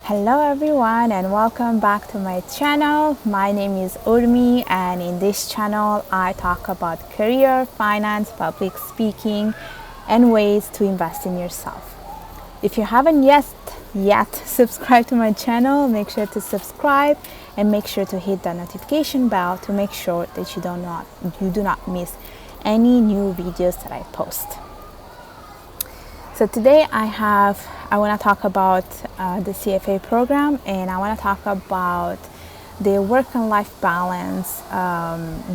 Hello everyone and welcome back to my channel. My name is Urmi and in this channel I talk about career, finance, public speaking and ways to invest in yourself. If you haven't yet subscribed to my channel, make sure to subscribe and make sure to hit that notification bell to make sure that you do not miss any new videos that I post. So today I want to talk about the CFA program, and I want to talk about the work and life balance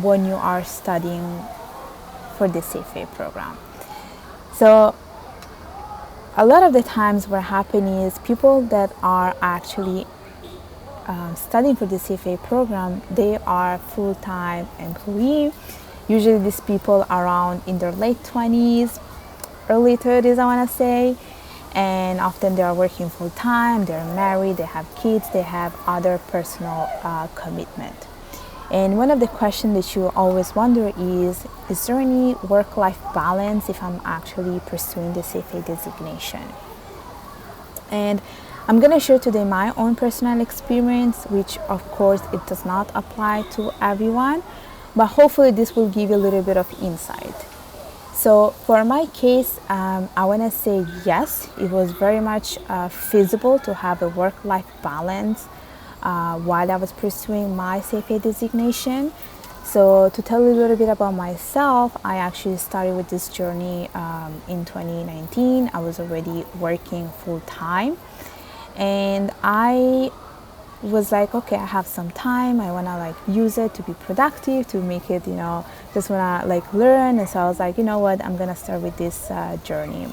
when you are studying for the CFA program. So a lot of the times what happens is people that are actually studying for the CFA program, they are full-time employee. Usually these people are around in their late 20s, early 30s, I want to say, and often they are working full time, they're married, they have kids, they have other personal commitment. And one of the questions that you always wonder is there any work-life balance if I'm actually pursuing the CFA designation? And I'm going to share today my own personal experience, which of course it does not apply to everyone, but hopefully this will give you a little bit of insight. So for my case, I want to say yes, it was very much feasible to have a work-life balance while I was pursuing my CFA designation. So to tell you a little bit about myself, I actually started with this journey in 2019. I was already working full-time, and I was like, okay, I have some time, I want to use it to be productive, to make it, just want to learn. And so I was like, you know what, I'm gonna start with this journey.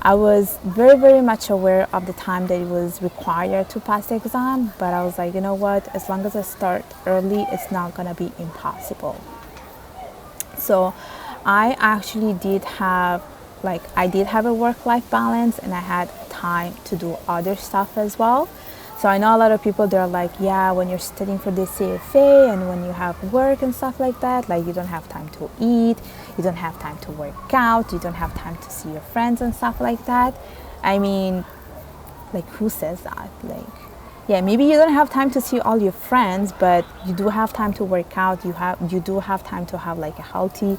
I was very much aware of the time that it was required to pass the exam, but I was like, you know what, as long as I start early, it's not gonna be impossible. So I actually did have a work-life balance, and I had time to do other stuff as well. So I know a lot of people, they're like, yeah, when you're studying for the CFA and when you have work and stuff like that, you don't have time to eat, you don't have time to work out, you don't have time to see your friends and stuff like that. I mean, who says that? Yeah, maybe you don't have time to see all your friends, but you do have time to work out, you do have time to have a healthy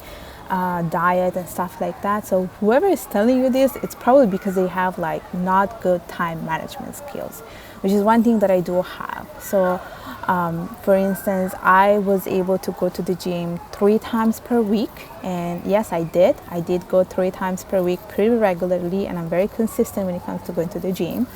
diet and stuff like that. So whoever is telling you this, it's probably because they have not good time management skills, which is one thing that I do have. So for instance, I was able to go to the gym 3 times per week, and yes, I did go 3 times per week pretty regularly, and I'm very consistent when it comes to going to the gym.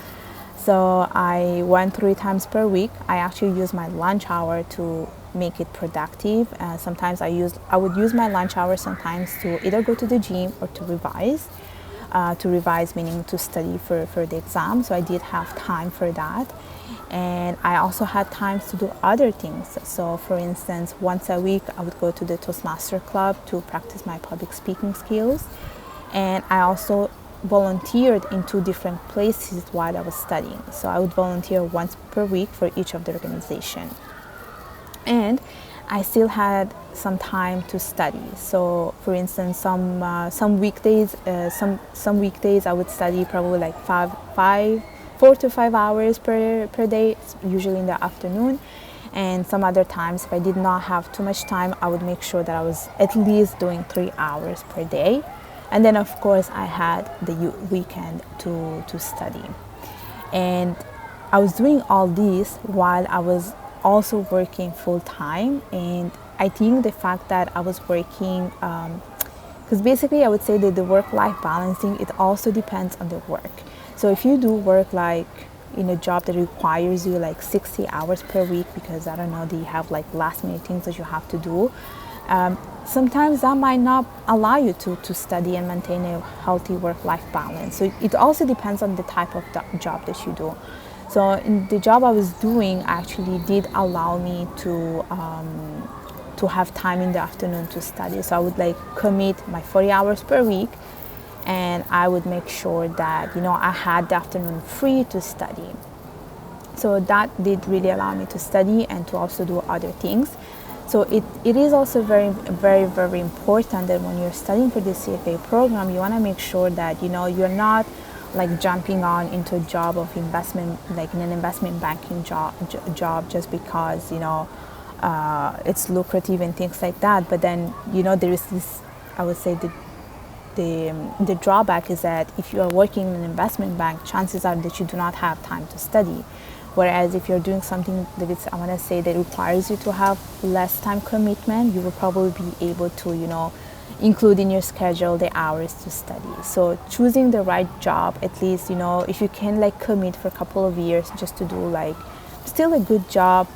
So I went 3 times per week. I actually use my lunch hour to make it productive. Sometimes I would use my lunch hour sometimes to either go to the gym or to revise. To revise meaning to study for the exam. So I did have time for that. And I also had times to do other things. So for instance, once a week I would go to the Toastmaster Club to practice my public speaking skills. And I also volunteered in 2 different places while I was studying. So I would volunteer once per week for each of the organization. And I still had some time to study. So for instance, some weekdays I would study probably 4 to 5 hours per day, usually in the afternoon. And some other times, if I did not have too much time, I would make sure that I was at least doing 3 hours per day. And then of course I had the weekend to study. And I was doing all this while I was also working full time. And I think the fact that I was working, because basically I would say that the work-life balancing, it also depends on the work. So if you do work in a job that requires you 60 hours per week, because I don't know, do you have last minute things that you have to do, sometimes that might not allow you to study and maintain a healthy work-life balance. So it also depends on the type of job that you do. So in the job I was doing actually did allow me to have time in the afternoon to study. So I would commit my 40 hours per week, and I would make sure that I had the afternoon free to study. So that did really allow me to study and to also do other things. So it is also very important that when you're studying for the CFA program, you want to make sure that you're not like jumping on into a job of investment, like in an investment banking job just because, you know, it's lucrative and things like that. But then, you know, there is this, I would say, the drawback is that if you are working in an investment bank, chances are that you do not have time to study. Whereas if you're doing something that I want to say, that requires you to have less time commitment, you will probably be able to, you know, include in your schedule the hours to study. So choosing the right job, at least, you know, if you can like commit for a couple of years just to do like still a good job,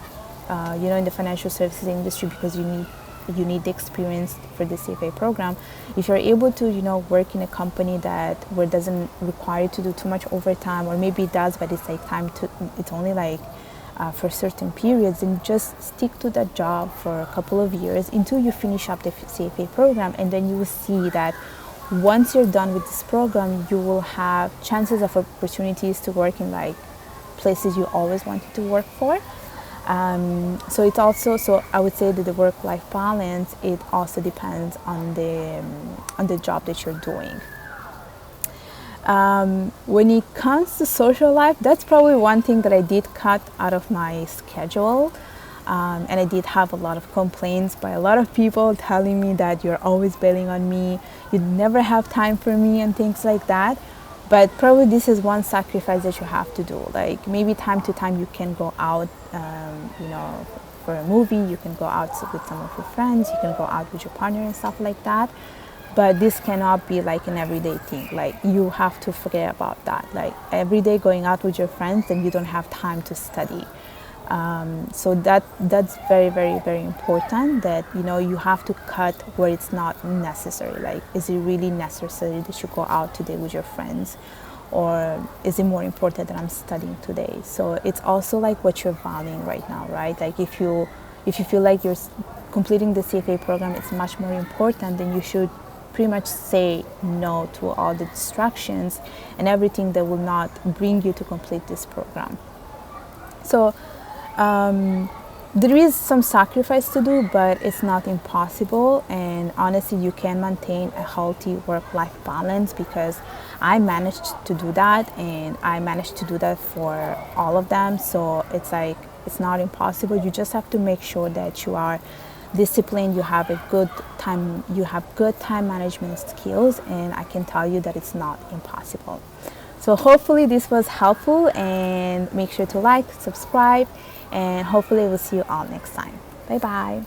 you know, in the financial services industry, because you need the experience for the CFA program. If you're able to, you know, work in a company where it doesn't require you to do too much overtime, or maybe it does, but it's like it's only like for certain periods, and just stick to that job for a couple of years until you finish up the CFA program. And then you will see that once you're done with this program, you will have chances of opportunities to work in like places you always wanted to work for. So it's also, so I would say that the work-life balance, it also depends on the job that you're doing. When it comes to social life, that's probably one thing that I did cut out of my schedule. And I did have a lot of complaints by a lot of people telling me that you're always bailing on me, you never have time for me, and things like that. But probably this is one sacrifice that you have to do. Like maybe time to time you can go out, you know, for a movie, you can go out with some of your friends, you can go out with your partner and stuff like that. But this cannot be like an everyday thing. Like you have to forget about that. Like every day going out with your friends, then you don't have time to study. So that's very, very, very important, that, you know, you have to cut where it's not necessary. Like, is it really necessary that you go out today with your friends, or is it more important that I'm studying today? So it's also like what you're valuing right now, right? Like if you feel like you're completing the CFA program is much more important, then you should pretty much say no to all the distractions and everything that will not bring you to complete this program. So there is some sacrifice to do, but it's not impossible. And honestly, you can maintain a healthy work-life balance, because I managed to do that, and I managed to do that for all of them. So it's like, it's not impossible. You just have to make sure that you are disciplined, you have good time management skills, and I can tell you that it's not impossible. So hopefully this was helpful, and make sure to like, subscribe, and hopefully we'll see you all next time. Bye bye.